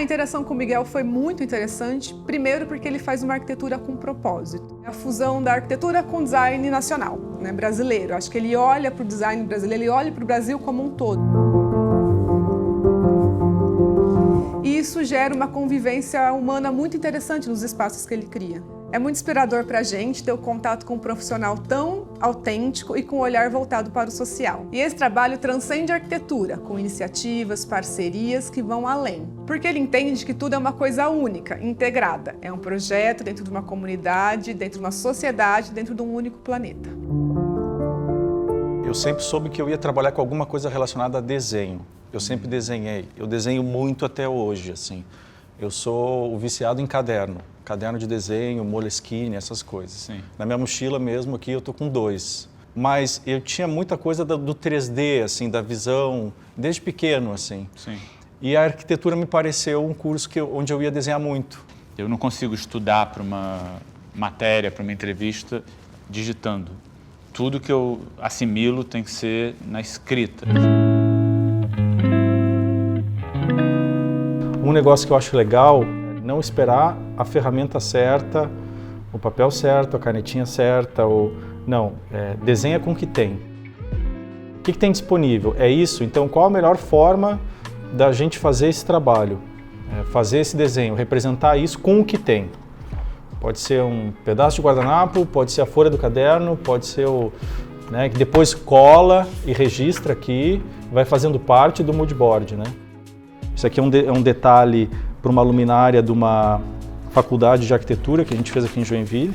A interação com o Miguel foi muito interessante, primeiro porque ele faz uma arquitetura com propósito. É a fusão da arquitetura com design nacional, né, brasileiro. Acho que ele olha para o design brasileiro, ele olha para o Brasil como um todo. E isso gera uma convivência humana muito interessante nos espaços que ele cria. É muito inspirador para a gente ter o contato com um profissional tão autêntico e com um olhar voltado para o social. E esse trabalho transcende a arquitetura, com iniciativas, parcerias que vão além. Porque ele entende que tudo é uma coisa única, integrada. É um projeto dentro de uma comunidade, dentro de uma sociedade, dentro de um único planeta. Eu sempre soube que eu ia trabalhar com alguma coisa relacionada a desenho. Eu sempre desenhei. Eu desenho muito até hoje, assim. Eu sou viciado em caderno de desenho, Moleskine, essas coisas. Sim. Na minha mochila mesmo aqui eu tô com 2. Mas eu tinha muita coisa do 3D, assim, da visão, desde pequeno, assim. Sim. E a arquitetura me pareceu um curso onde eu ia desenhar muito. Eu não consigo estudar para uma matéria, para uma entrevista, digitando. Tudo que eu assimilo tem que ser na escrita. Um negócio que eu acho legal é não esperar a ferramenta certa, o papel certo, a canetinha certa, desenha com o que tem. O que tem disponível? É isso? Então qual a melhor forma da gente fazer esse trabalho? Fazer esse desenho, representar isso com o que tem. Pode ser um pedaço de guardanapo, pode ser a folha do caderno, pode ser que depois cola e registra aqui, vai fazendo parte do moodboard, né? Isso aqui é um detalhe para uma luminária de uma faculdade de arquitetura que a gente fez aqui em Joinville,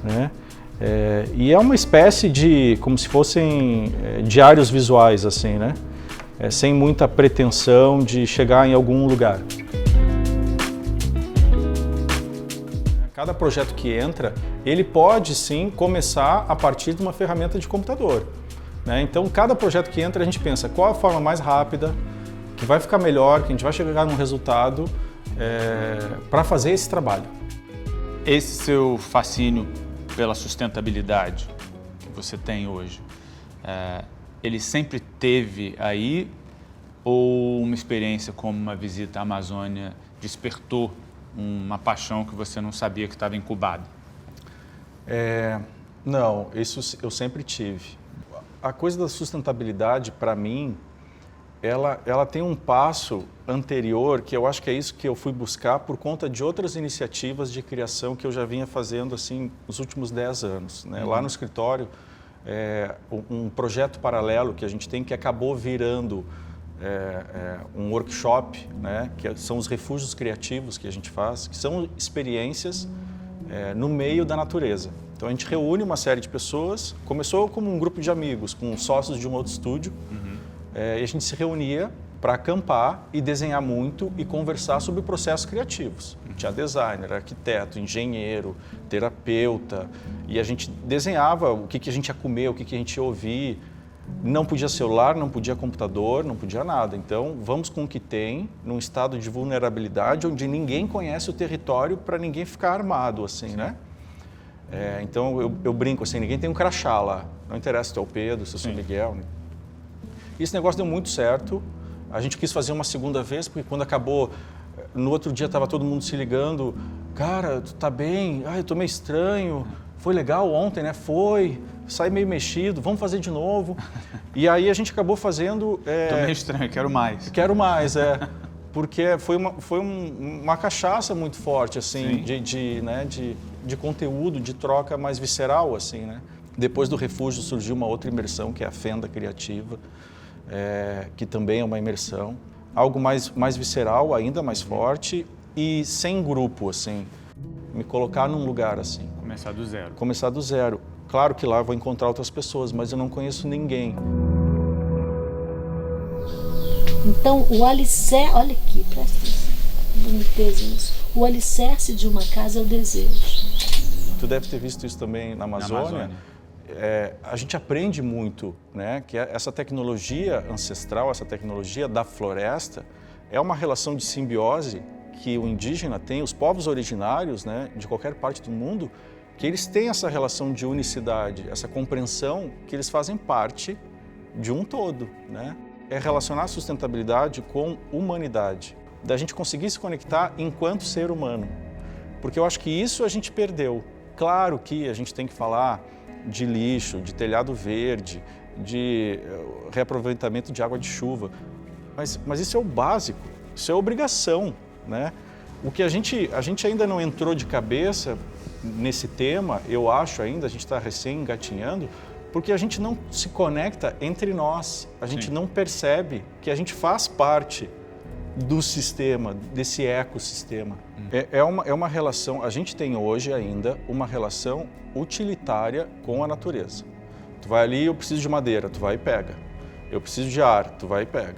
né? E é uma espécie de, como se fossem diários visuais, assim, né? Sem muita pretensão de chegar em algum lugar. Cada projeto que entra, ele pode sim começar a partir de uma ferramenta de computador, né? Então, cada projeto que entra, a gente pensa qual a forma mais rápida, que vai ficar melhor, que a gente vai chegar num resultado para fazer esse trabalho. Esse seu fascínio pela sustentabilidade que você tem hoje, ele sempre teve aí ou uma experiência como uma visita à Amazônia despertou uma paixão que você não sabia que estava incubada? Não, isso eu sempre tive. A coisa da sustentabilidade, para mim, ela tem um passo anterior, que eu acho que é isso que eu fui buscar por conta de outras iniciativas de criação que eu já vinha fazendo assim nos últimos 10 anos, né? Lá no escritório, um projeto paralelo que a gente tem que acabou virando um workshop, né? Que são os refúgios criativos que a gente faz, que são experiências no meio da natureza. Então a gente reúne uma série de pessoas, começou como um grupo de amigos, com sócios de um outro estúdio, e a gente se reunia para acampar e desenhar muito e conversar sobre processos criativos. Tinha designer, arquiteto, engenheiro, terapeuta, e a gente desenhava o que a gente ia comer, o que a gente ia ouvir. Não podia celular, não podia computador, não podia nada. Então, vamos com o que tem, num estado de vulnerabilidade, onde ninguém conhece o território para ninguém ficar armado, assim, né? Então, eu brinco assim, ninguém tem um crachá lá. Não interessa se tu é o Pedro, se eu sou o Miguel, né? Esse negócio deu muito certo. A gente quis fazer uma segunda vez, porque quando acabou, no outro dia estava todo mundo se ligando. Cara, tu tá bem? Eu tô meio estranho. Foi legal ontem, né? Foi. Saí meio mexido, vamos fazer de novo. E aí a gente acabou fazendo... Tô meio estranho, quero mais. Quero mais, porque foi uma cachaça muito forte, assim, de conteúdo, de troca mais visceral, assim, né? Depois do refúgio surgiu uma outra imersão, que é a Fenda Criativa, que também é uma imersão. Algo mais visceral, ainda mais forte e sem grupo, assim. Me colocar num lugar, assim. Começar do zero. Começar do zero. Claro que lá eu vou encontrar outras pessoas, mas eu não conheço ninguém. Então, o alicerce... Olha aqui, presta atenção. Boniteza nisso. O alicerce de uma casa é o desejo. Tu deve ter visto isso também na Amazônia. A gente aprende muito, né? Que essa tecnologia ancestral, essa tecnologia da floresta, é uma relação de simbiose que o indígena tem, os povos originários, né, de qualquer parte do mundo, que eles têm essa relação de unicidade, essa compreensão que eles fazem parte de um todo, né? É relacionar a sustentabilidade com humanidade. da gente conseguir se conectar enquanto ser humano. Porque eu acho que isso a gente perdeu. Claro que a gente tem que falar de lixo, de telhado verde, de reaproveitamento de água de chuva, mas isso é o básico, isso é obrigação, né? O que a gente ainda não entrou de cabeça nesse tema, eu acho ainda, a gente está recém engatinhando, porque a gente não se conecta entre nós, a gente não percebe que a gente faz parte do sistema, desse ecossistema. É uma relação, a gente tem hoje ainda uma relação utilitária com a natureza. Tu vai ali, eu preciso de madeira, tu vai e pega. Eu preciso de ar, tu vai e pega.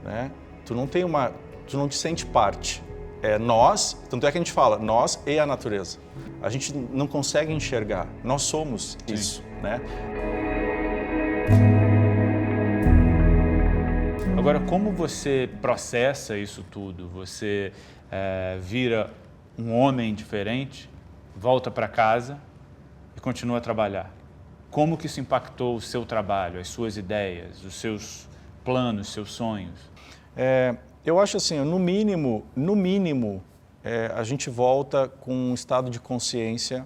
Né? Tu não te sente parte. É nós, tanto é que a gente fala, nós e a natureza. A gente não consegue enxergar, nós somos isso, né? Agora, como você processa isso tudo? Você vira um homem diferente, volta para casa e continua a trabalhar. Como que isso impactou o seu trabalho, as suas ideias, os seus planos, seus sonhos? Eu acho assim, no mínimo, a gente volta com um estado de consciência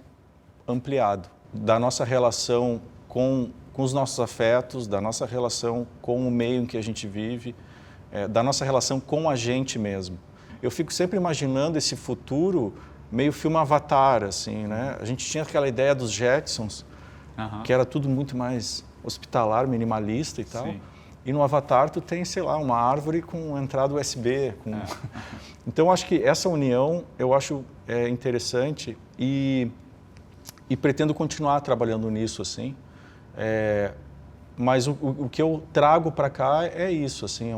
ampliado da nossa relação com os nossos afetos, da nossa relação com o meio em que a gente vive, da nossa relação com a gente mesmo. Eu fico sempre imaginando esse futuro meio filme Avatar, assim, né? A gente tinha aquela ideia dos Jetsons, que era tudo muito mais hospitalar, minimalista e tal. Sim. E no Avatar tu tem, sei lá, uma árvore com entrada USB. Então acho que essa união eu acho interessante e pretendo continuar trabalhando nisso, assim. Mas o que eu trago para cá é isso, assim,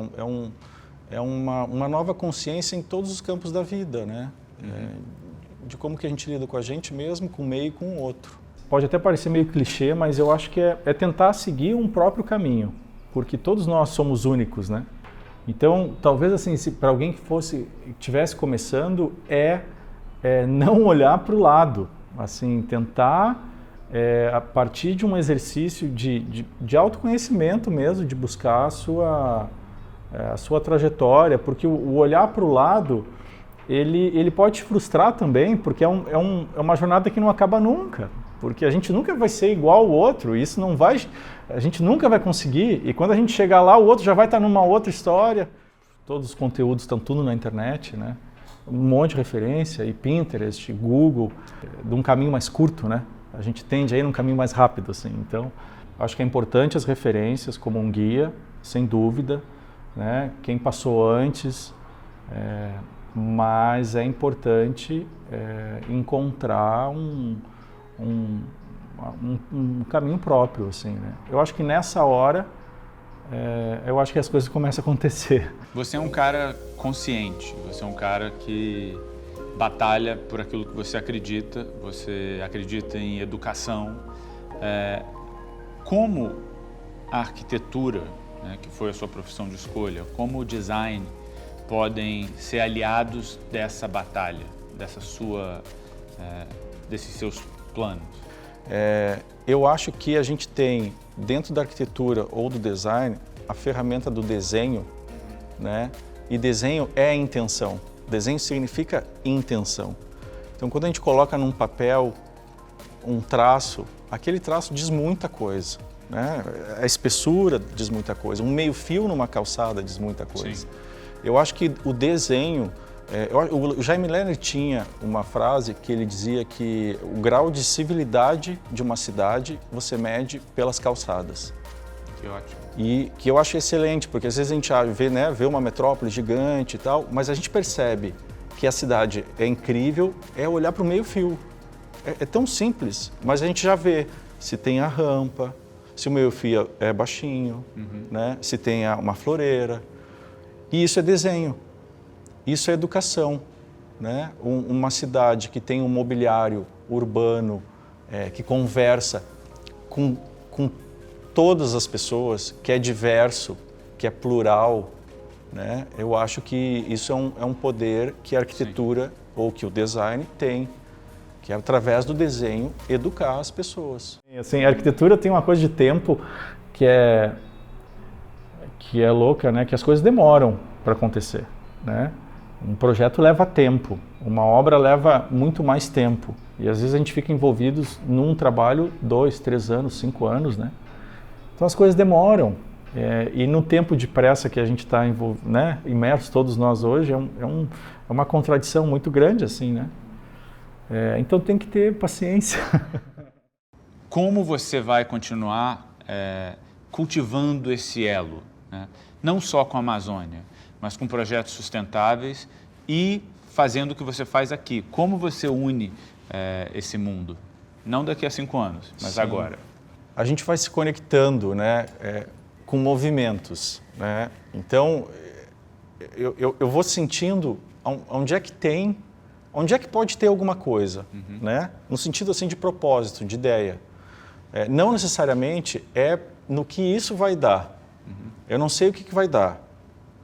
é uma nova consciência em todos os campos da vida, né? De como que a gente lida com a gente mesmo, com o meio e com o outro. Pode até parecer meio clichê, mas eu acho que é tentar seguir um próprio caminho, porque todos nós somos únicos, né? Então, talvez assim, se para alguém que estivesse começando, não olhar para o lado, assim, tentar a partir de um exercício de autoconhecimento mesmo, de buscar a sua trajetória, porque o olhar para o lado, ele pode te frustrar também, porque é uma jornada que não acaba nunca, porque a gente nunca vai ser igual ao outro, a gente nunca vai conseguir, e quando a gente chegar lá, o outro já vai estar numa outra história. Todos os conteúdos estão tudo na internet, né? Um monte de referência, e Pinterest, Google, de um caminho mais curto, né? A gente tende a ir num caminho mais rápido, assim. Então, acho que é importante as referências como um guia, sem dúvida, né? Quem passou antes, mas é importante encontrar um caminho próprio, assim, né? Eu acho que nessa hora, eu acho que as coisas começam a acontecer. Você é um cara consciente, você é um cara que batalha por aquilo que você acredita em educação. Como a arquitetura, né, que foi a sua profissão de escolha, como o design podem ser aliados dessa batalha, desses seus planos? Eu acho que a gente tem, dentro da arquitetura ou do design, a ferramenta do desenho, né? E desenho é intenção. Desenho significa intenção. Então, quando a gente coloca num papel um traço, aquele traço diz muita coisa, né? A espessura diz muita coisa, um meio-fio numa calçada diz muita coisa. Sim. Eu acho que o desenho... o Jaime Lerner tinha uma frase que ele dizia que o grau de civilidade de uma cidade você mede pelas calçadas. Que ótimo. E que eu acho excelente, porque às vezes a gente vê uma metrópole gigante e tal, mas a gente percebe que a cidade é incrível, olhar para o meio-fio. É tão simples, mas a gente já vê se tem a rampa, se o meio-fio é baixinho, né? Se tem uma floreira. E isso é desenho. Isso é educação, né? Uma cidade que tem um mobiliário urbano, que conversa com todas as pessoas, que é diverso, que é plural, né? Eu acho que isso é um poder que a arquitetura Sim. ou que o design tem, que é através do desenho educar as pessoas. Assim, a arquitetura tem uma coisa de tempo que é louca, né? Que as coisas demoram para acontecer, né? Um projeto leva tempo, uma obra leva muito mais tempo. E às vezes a gente fica envolvidos num trabalho 2, 3 anos, 5 anos, né? Então as coisas demoram. E no tempo de pressa que a gente está né, imerso todos nós hoje, é uma contradição muito grande, assim, né? Então tem que ter paciência. Como você vai continuar cultivando esse elo, né? Não só com a Amazônia, mas com projetos sustentáveis e fazendo o que você faz aqui? Como você une esse mundo? Não daqui a 5 anos, mas Sim. agora. A gente vai se conectando, né, com movimentos, né? Então, eu vou sentindo onde é que pode ter alguma coisa, né? No sentido assim de propósito, de ideia. Não necessariamente é no que isso vai dar. Eu não sei o que vai dar,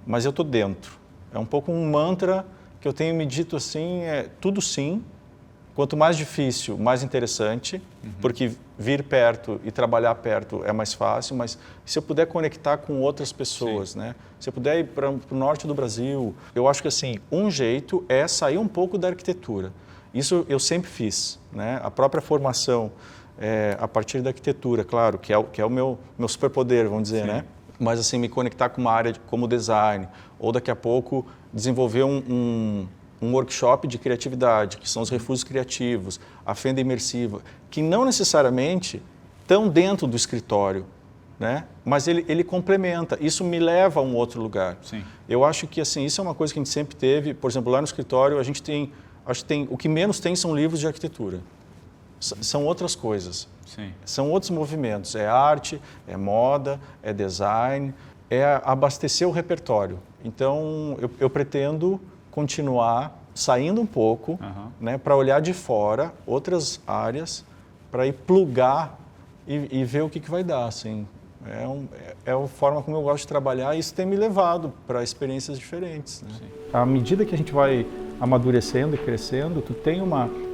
mas eu estou dentro. É um pouco um mantra que eu tenho me dito assim, tudo sim. Quanto mais difícil, mais interessante, porque vir perto e trabalhar perto é mais fácil, mas se eu puder conectar com outras pessoas, né? Se eu puder ir para o norte do Brasil, eu acho que assim, um jeito é sair um pouco da arquitetura. Isso eu sempre fiz, né? A própria formação a partir da arquitetura, claro, que é o meu superpoder, vamos dizer, né? Mas assim, me conectar com uma área como design, ou daqui a pouco desenvolver um workshop de criatividade, que são os refúgios criativos, a fenda imersiva, que não necessariamente estão dentro do escritório, né? Mas ele complementa, isso me leva a um outro lugar. Sim. Eu acho que assim, isso é uma coisa que a gente sempre teve, por exemplo, lá no escritório a gente tem, o que menos tem são livros de arquitetura, são outras coisas, Sim. São outros movimentos, é arte, é moda, é design, é abastecer o repertório. Então eu pretendo continuar saindo um pouco, né, para olhar de fora outras áreas, para ir plugar e ver o que vai dar. Assim. É a forma como eu gosto de trabalhar e isso tem me levado para experiências diferentes. Né? À medida que a gente vai amadurecendo e crescendo, tu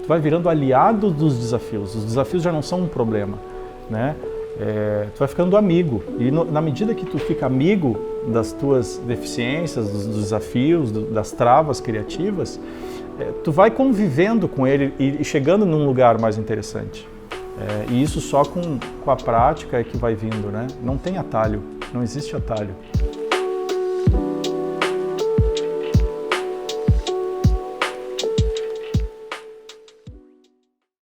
vai virando aliado dos desafios. Os desafios já não são um problema, né? Tu vai ficando amigo e na medida que tu fica amigo das tuas deficiências, dos desafios, das travas criativas, tu vai convivendo com ele e chegando num lugar mais interessante. E isso só com a prática é que vai vindo, né? Não tem atalho, não existe atalho.